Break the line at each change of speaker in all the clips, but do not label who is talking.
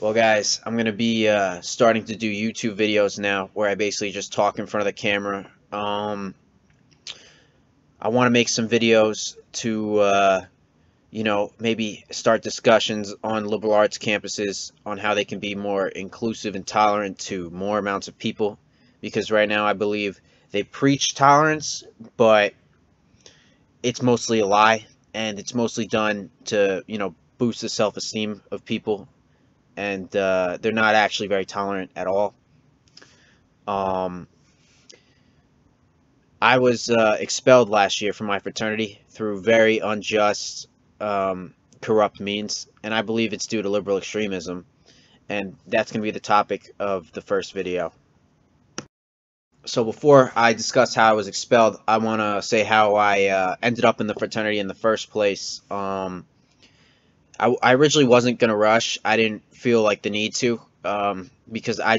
Well, guys, I'm going to be starting to do YouTube videos now where I basically just talk in front of the camera. I want to make some videos to, maybe start discussions on liberal arts campuses on how they can be more inclusive and tolerant to more amounts of people. Because right now I believe they preach tolerance, but it's mostly a lie, and it's mostly done to, boost the self-esteem of people, and they're not actually very tolerant at all. Um, I was expelled last year from my fraternity through very unjust, corrupt means, and I believe it's due to liberal extremism, and that's going to be the topic of the first video. So before I discuss how I was expelled, I want to say how I ended up in the fraternity in the first place. I originally wasn't gonna rush. I didn't feel like the need to, because I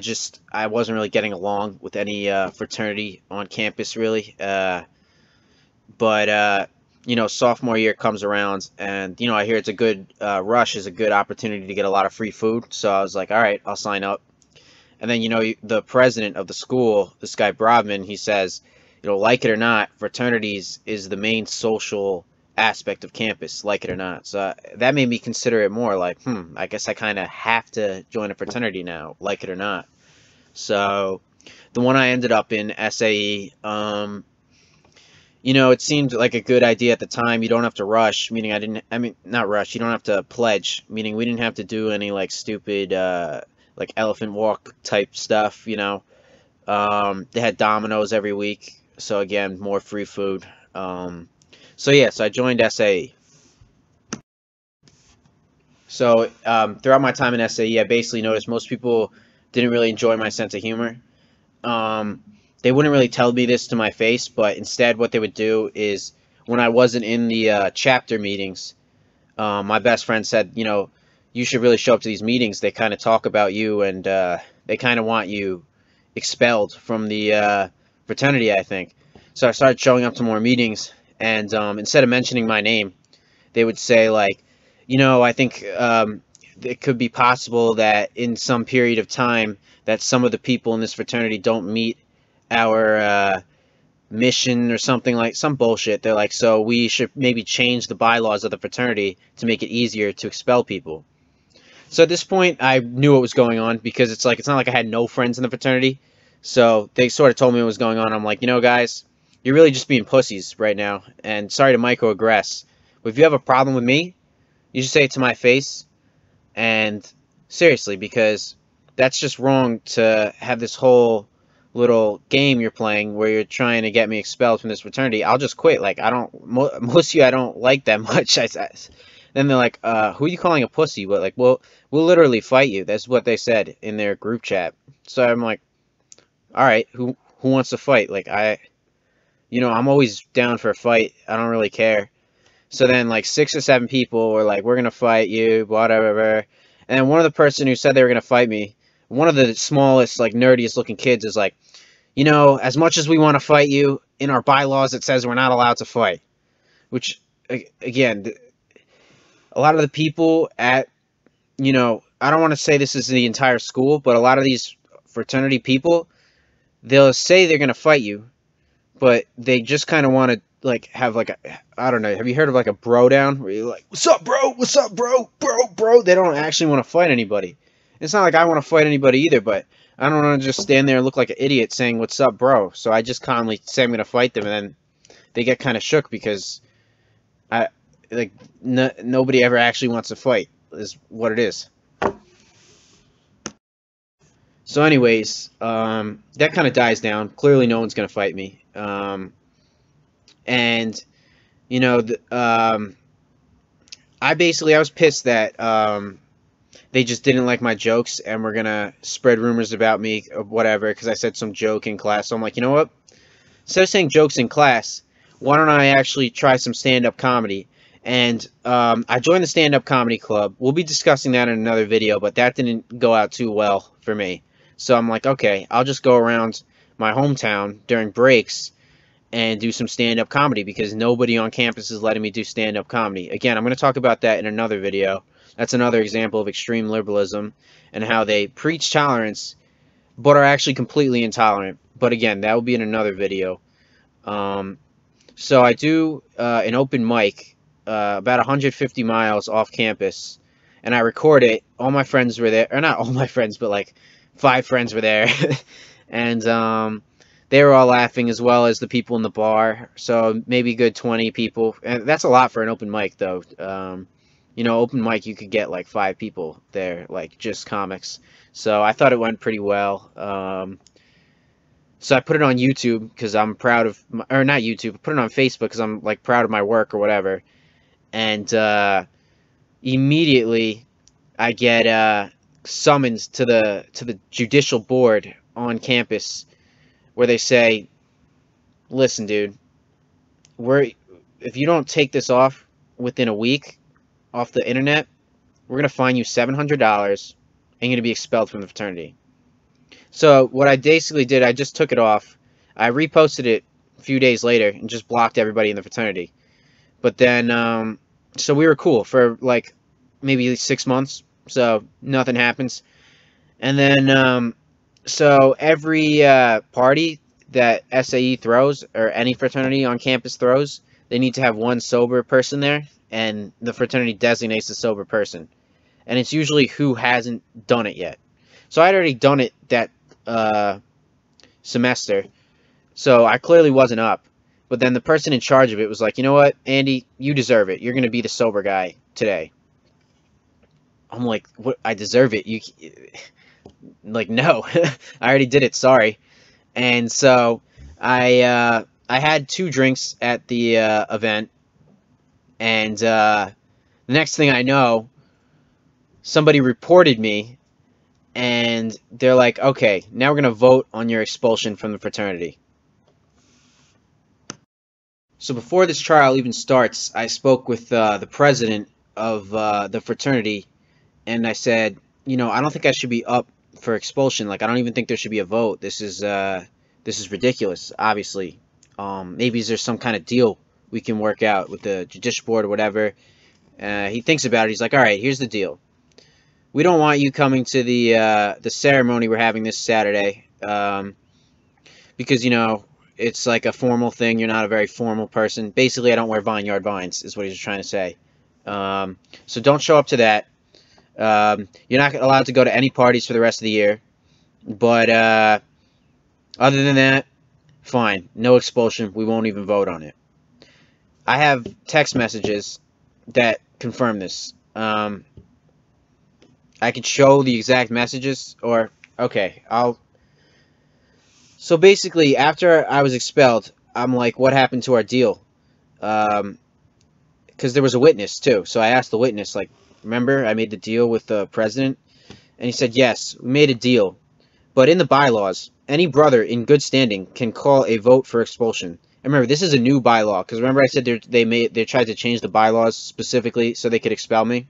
wasn't really getting along with any fraternity on campus really. But sophomore year comes around, and I hear it's a good rush is a good opportunity to get a lot of free food. So I was like, all right, I'll sign up. And then the president of the school, this guy Brodman, he says, like it or not, fraternities is the main social aspect of campus, like it or not. So that made me consider it more like, I guess I kind of have to join a fraternity now, like it or not. So the one I ended up in, SAE, it seemed like a good idea at the time. You don't have to rush, meaning not rush, you don't have to pledge, meaning we didn't have to do any like stupid like elephant walk type stuff. They had Domino's every week, so again, more free food. So yeah, so I joined SAE. So throughout my time in SAE, I basically noticed most people didn't really enjoy my sense of humor. They wouldn't really tell me this to my face, but instead what they would do is when I wasn't in the chapter meetings, my best friend said, you should really show up to these meetings. They kind of talk about you, and they kind of want you expelled from the fraternity, I think. So I started showing up to more meetings, and instead of mentioning my name, they would say, like, I think it could be possible that in some period of time that some of the people in this fraternity don't meet our mission or something, like some bullshit. They're like, so we should maybe change the bylaws of the fraternity to make it easier to expel people. So at this point, I knew what was going on, because it's not like I had no friends in the fraternity. So they sort of told me what was going on. I'm like, guys, you're really just being pussies right now, and sorry to microaggress, but if you have a problem with me, you should say it to my face. And seriously, because that's just wrong to have this whole little game you're playing where you're trying to get me expelled from this fraternity. I'll just quit. Like, most of you I don't like that much. Then they're like, who are you calling a pussy? But like, well, we'll literally fight you. That's what they said in their group chat. So I'm like, all right, who wants to fight? Like, I'm always down for a fight. I don't really care. So then like 6 or 7 people were like, we're gonna fight you, whatever. And then one of the person who said they were gonna fight me, one of the smallest, like nerdiest looking kids, is like, as much as we want to fight you, in our bylaws it says we're not allowed to fight. Which, again, a lot of the people at, I don't want to say this is the entire school, but a lot of these fraternity people, they'll say they're gonna fight you, but they just kind of want to like have like I don't know. Have you heard of like a bro down where you're like, "What's up, bro? What's up, bro? Bro?" They don't actually want to fight anybody. It's not like I want to fight anybody either, but I don't want to just stand there and look like an idiot saying, "What's up, bro?" So I just calmly say I'm gonna fight them, and then they get kind of shook because nobody ever actually wants to fight is what it is. So anyways, that kind of dies down. Clearly no one's gonna fight me. And I was pissed that they just didn't like my jokes and were gonna spread rumors about me or whatever, because I said some joke in class. So I'm like, you know what? Instead of saying jokes in class, why don't I actually try some stand-up comedy? And I joined the stand-up comedy club. We'll be discussing that in another video, but that didn't go out too well for me. So I'm like, okay, I'll just go around my hometown during breaks and do some stand-up comedy, because nobody on campus is letting me do stand-up comedy. Again, I'm going to talk about that in another video. That's another example of extreme liberalism and how they preach tolerance but are actually completely intolerant. But again, that will be in another video. So I do an open mic about 150 miles off campus, and I record it. All my friends were there, or not all my friends, but like 5 friends were there, and they were all laughing as well as the people in the bar. So maybe a good 20 people, and that's a lot for an open mic, though. You know, open mic you could get like 5 people there, like just comics. So I thought it went pretty well. So I put it on YouTube because I'm proud of, or not YouTube, I put it on Facebook because I'm like proud of my work or whatever. And immediately I get summoned to the judicial board on campus, where they say, "Listen, dude, if you don't take this off within a week off the internet, we're gonna fine you $700 and you're gonna be expelled from the fraternity." So what I basically did, I just took it off. I reposted it a few days later and just blocked everybody in the fraternity. But then, so we were cool for like maybe 6 months. So nothing happens. And then, so every party that SAE throws, or any fraternity on campus throws, they need to have one sober person there, and the fraternity designates the sober person. And it's usually who hasn't done it yet. So I'd already done it that semester, so I clearly wasn't up. But then the person in charge of it was like, "You know what, Andy, you deserve it. You're going to be the sober guy today." I'm like, "What? I deserve it?" You like, no, I already did it. Sorry. And so I had 2 drinks at the event, and the next thing I know, somebody reported me. And they're like, "Okay, now we're going to vote on your expulsion from the fraternity." So before this trial even starts, I spoke with the president of the fraternity, and I said, "You know, I don't think I should be up for expulsion. Like, I don't even think there should be a vote. This is ridiculous, obviously. Maybe there's some kind of deal we can work out with the judicial board or whatever." He thinks about it. He's like, "All right, here's the deal. We don't want you coming to the ceremony we're having this Saturday, because, you know, it's like a formal thing. You're not a very formal person. Basically, I don't wear vineyard vines," is what he's trying to say. So don't show up to that. You're not allowed to go to any parties for the rest of the year. But other than that, fine. No expulsion. We won't even vote on it. I have text messages that confirm this. I could show the exact messages, or, okay, so basically, after I was expelled, I'm like, "What happened to our deal?" Because there was a witness, too. So I asked the witness, like, "Remember, I made the deal with the president?" And he said, "Yes, we made a deal. But in the bylaws, any brother in good standing can call a vote for expulsion." And remember, this is a new bylaw, because remember I said they tried to change the bylaws specifically so they could expel me?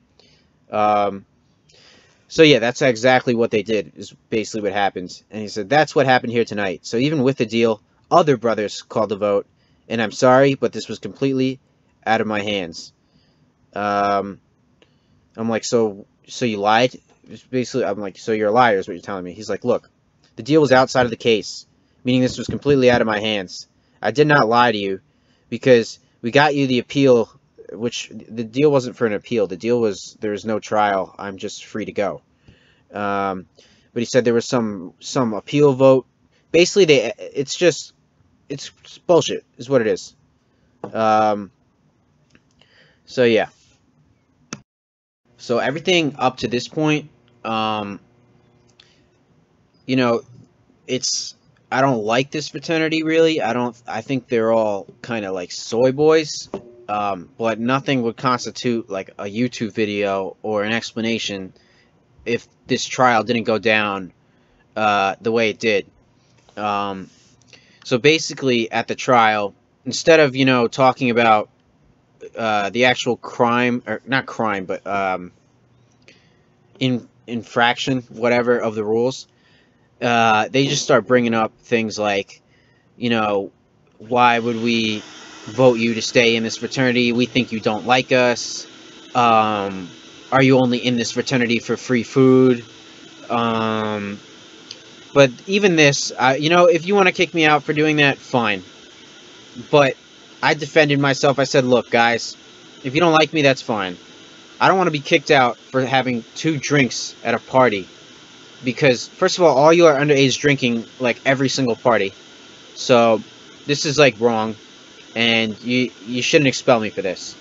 So yeah, that's exactly what they did, is basically what happened. And he said, "That's what happened here tonight. So even with the deal, other brothers called the vote, and I'm sorry, but this was completely out of my hands." I'm like, so you lied? Basically, I'm like, "So you're a liar is what you're telling me." He's like, "Look, the deal was outside of the case, meaning this was completely out of my hands. I did not lie to you, because we got you the appeal," which the deal wasn't for an appeal. The deal was there was no trial. I'm just free to go. But he said there was some appeal vote. Basically, it's bullshit, is what it is. So yeah. So everything up to this point, you know, I don't like this fraternity really. I think they're all kind of like soy boys. But nothing would constitute like a YouTube video or an explanation if this trial didn't go down the way it did. So basically, at the trial, instead of, you know, talking about the actual crime, or not crime, but infraction, whatever, of the rules, they just start bringing up things like, you know, "Why would we vote you to stay in this fraternity? We think you don't like us. Are are you only in this fraternity for free food? But even this, you know, if you want to kick me out for doing that, fine. But I defended myself. I said, look, guys, if you don't like me, that's fine. I don't want to be kicked out for having 2 drinks at a party. Because, first of all you are underage drinking, like, every single party. So, this is, like, wrong. And you shouldn't expel me for this.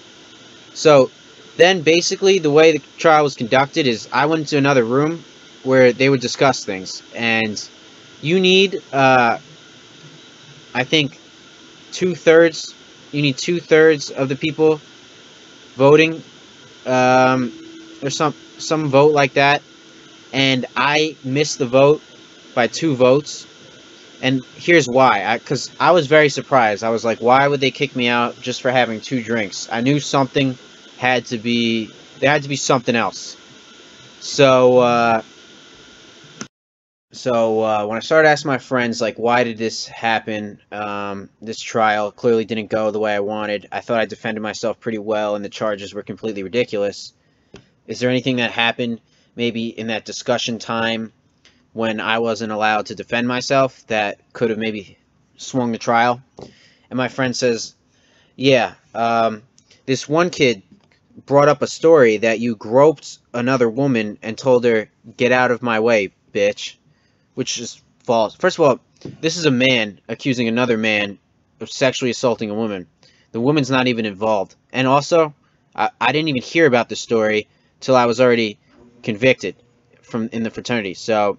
So, then, basically, the way the trial was conducted is I went into another room where they would discuss things. And you need, I think, 2/3. You need 2/3 of the people voting. Or some vote like that. And I missed the vote by 2 votes. And here's why. Because I was very surprised. I was like, why would they kick me out just for having 2 drinks? I knew something had to be... There had to be something else. So when I started asking my friends, like, why did this happen? This trial clearly didn't go the way I wanted. I thought I defended myself pretty well, and the charges were completely ridiculous. Is there anything that happened maybe in that discussion time when I wasn't allowed to defend myself that could have maybe swung the trial? And my friend says, yeah, this one kid brought up a story that you groped another woman and told her, get out of my way, bitch. Which is false. First of all, this is a man accusing another man of sexually assaulting a woman. The woman's not even involved. And also, I didn't even hear about the story till I was already convicted in the fraternity. So,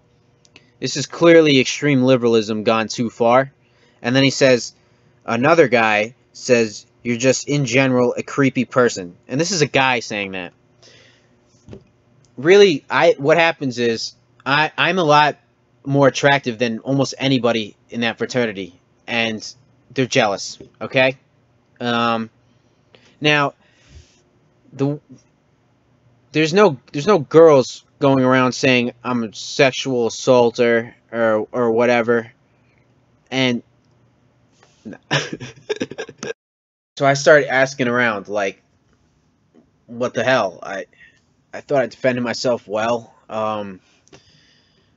this is clearly extreme liberalism gone too far. And then he says, another guy says, you're just in general a creepy person. And this is a guy saying that. Really, what happens is, I'm a lot more attractive than almost anybody in that fraternity. And they're jealous, okay? Now, there's no girls going around saying I'm a sexual assaulter or whatever. And so I started asking around, like, what the hell? I thought I defended myself well.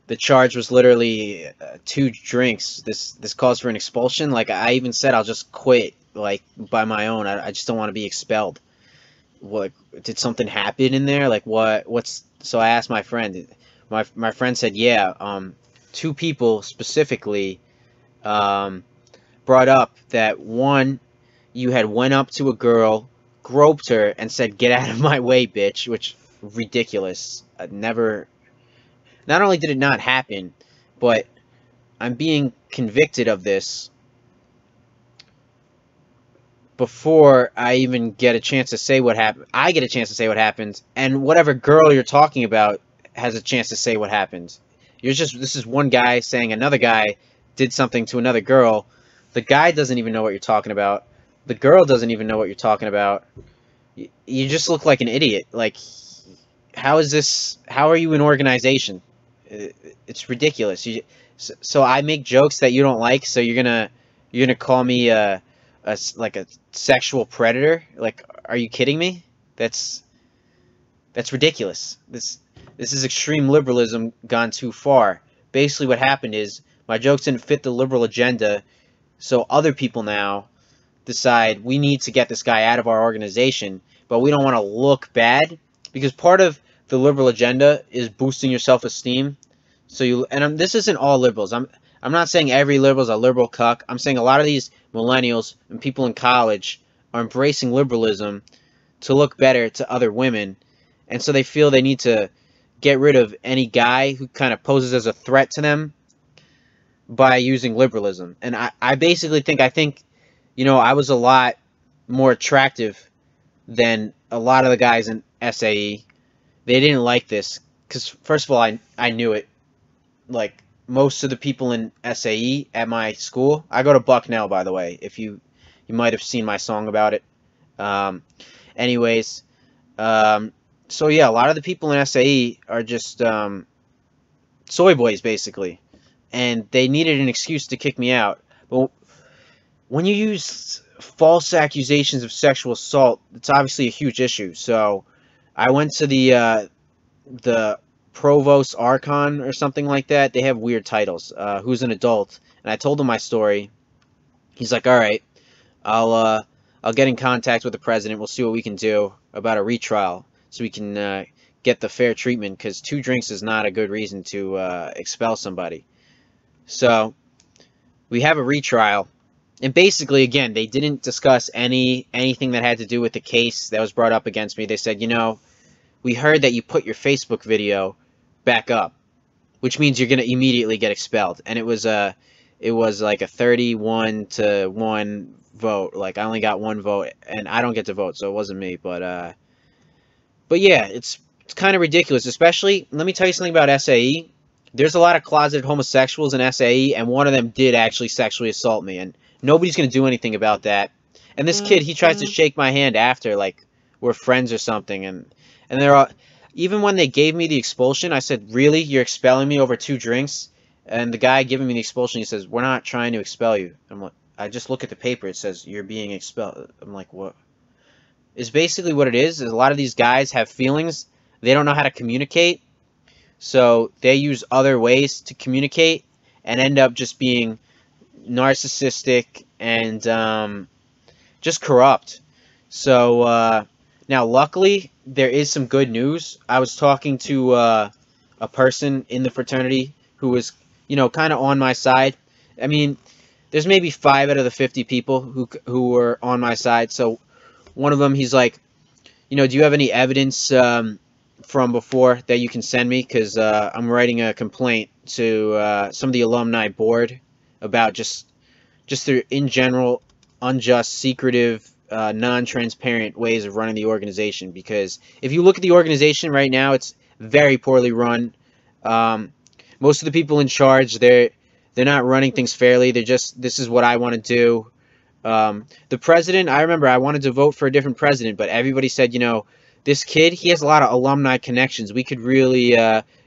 The charge was literally 2 drinks. This calls for an expulsion. Like, I even said I'll just quit, like, by my own. I just don't want to be expelled. What, did something happen in there? Like, what's... So I asked my friend. My friend said, yeah, 2 people specifically brought up that, one, you had went up to a girl, groped her, and said, get out of my way, bitch, which, ridiculous. Not only did it not happen, but I'm being convicted of this before I even get a chance to say what happened. I get a chance to say what happened, and whatever girl you're talking about has a chance to say what happened. This is one guy saying another guy did something to another girl. The guy doesn't even know what you're talking about. The girl doesn't even know what you're talking about. You just look like an idiot. Like, how are you an organization? It's ridiculous. So I make jokes that you don't like, so you're gonna call me like a sexual predator? Like, are you kidding me? That's ridiculous. This is extreme liberalism gone too far. Basically what happened is my jokes didn't fit the liberal agenda, so other people now decide we need to get this guy out of our organization, but we don't want to look bad, because part of the liberal agenda is boosting your self-esteem. So this isn't all liberals. I'm not saying every liberal's a liberal cuck. I'm saying a lot of these millennials and people in college are embracing liberalism to look better to other women, and so they feel they need to get rid of any guy who kind of poses as a threat to them by using liberalism. And I basically think, you know, I was a lot more attractive than a lot of the guys in SAE. They didn't like this because, first of all, I knew it. Like, most of the people in SAE at my school, I go to Bucknell, by the way, if you might have seen my song about it. Anyways, so yeah, a lot of the people in SAE are just soy boys, basically, and they needed an excuse to kick me out. But when you use false accusations of sexual assault, it's obviously a huge issue. So I went to the Provost Archon or something like that. They have weird titles. Who's an adult, and I told him my story. He's like, all right, I'll get in contact with the president. We'll see what we can do about a retrial, so we can get the fair treatment. Because 2 drinks is not a good reason to expel somebody. So we have a retrial, and basically, again, they didn't discuss anything that had to do with the case that was brought up against me. They said, you know, we heard that you put your Facebook video back up, which means you're gonna immediately get expelled. And it was like a 31-1 vote. Like, I only got 1 vote, and I don't get to vote, so it wasn't me. But yeah, it's kind of ridiculous. Especially, let me tell you something about SAE. There's a lot of closeted homosexuals in SAE, and one of them did actually sexually assault me, and nobody's gonna do anything about that. And this kid, he tries to shake my hand after, like we're friends or something, and they're all, even when they gave me the expulsion, I said, really? You're expelling me over 2 drinks? And the guy giving me the expulsion, he says, we're not trying to expel you. I'm like, I just look at the paper. It says, you're being expelled. I'm like, what? It's basically what it is a lot of these guys have feelings. They don't know how to communicate. So they use other ways to communicate and end up just being narcissistic and just corrupt. So now, luckily, there is some good news. I was talking to a person in the fraternity who was, you know, kind of on my side. I mean, there's maybe 5 out of the 50 people who were on my side. So one of them, he's like, you know, do you have any evidence from before that you can send me? Because I'm writing a complaint to some of the alumni board about just their, in general, unjust, secretive, non-transparent ways of running the organization. Because if you look at the organization right now, it's very poorly run. Most of the people in charge, they're not running things fairly. They're just, this is what I want to do. The president, I remember I wanted to vote for a different president, but everybody said, you know, this kid, he has a lot of alumni connections. We could really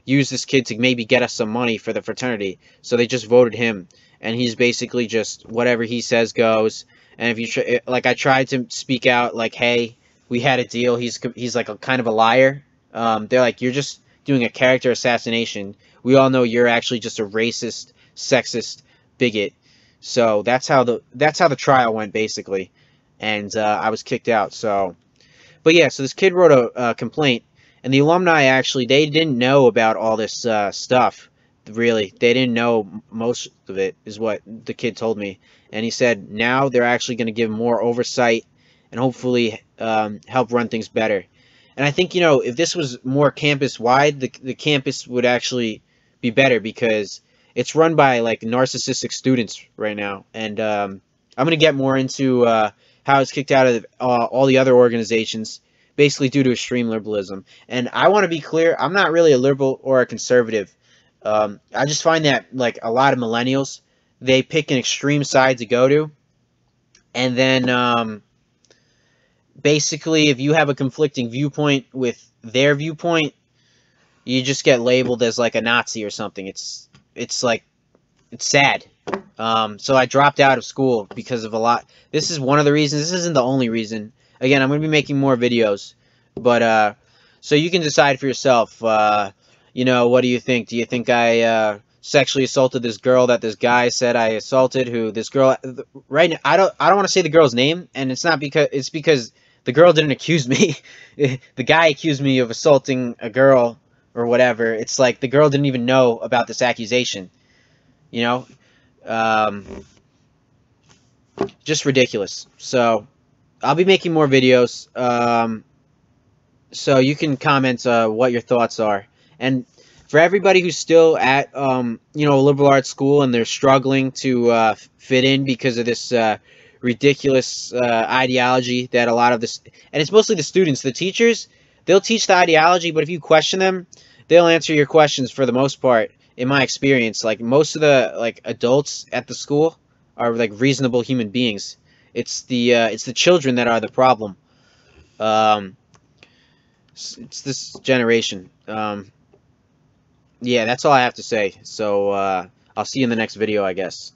use this kid to maybe get us some money for the fraternity. So they just voted him, and he's basically just whatever he says goes. And if you like, I tried to speak out, like, hey, we had a deal. He's like a kind of a liar. They're like, you're just doing a character assassination. We all know you're actually just a racist, sexist bigot. So that's how the trial went, basically. And I was kicked out. So, but yeah, so this kid wrote a complaint, and the alumni actually, they didn't know about all this stuff. Really, they didn't know most of it, is what the kid told me. And he said now they're actually going to give more oversight and hopefully help run things better. And I think, you know, if this was more campus-wide, the campus would actually be better, because it's run by, like, narcissistic students right now. And I'm going to get more into how it's kicked out of all the other organizations, basically due to extreme liberalism. And I want to be clear, I'm not really a liberal or a conservative. I just find that, like, a lot of millennials, they pick an extreme side to go to. And then basically, if you have a conflicting viewpoint with their viewpoint, you just get labeled as, like, a Nazi or something. It's like, it's sad. So I dropped out of school because of a lot. This is one of the reasons. This isn't the only reason. Again, I'm going to be making more videos. But, so you can decide for yourself. You know, what do you think? Do you think I sexually assaulted this girl that this guy said I assaulted? Who this girl right now? I don't want to say the girl's name, and it's not because it's because the girl didn't accuse me. The guy accused me of assaulting a girl or whatever. It's like the girl didn't even know about this accusation. You know, just ridiculous. So I'll be making more videos. So you can comment what your thoughts are. And for everybody who's still at, you know, a liberal arts school and they're struggling to fit in because of this ridiculous ideology that a lot of this, and it's mostly the students, the teachers, they'll teach the ideology, but if you question them, they'll answer your questions for the most part. In my experience, like, most of the, like, adults at the school are, like, reasonable human beings. It's the children that are the problem. It's this generation. Yeah, that's all I have to say. So, I'll see you in the next video, I guess.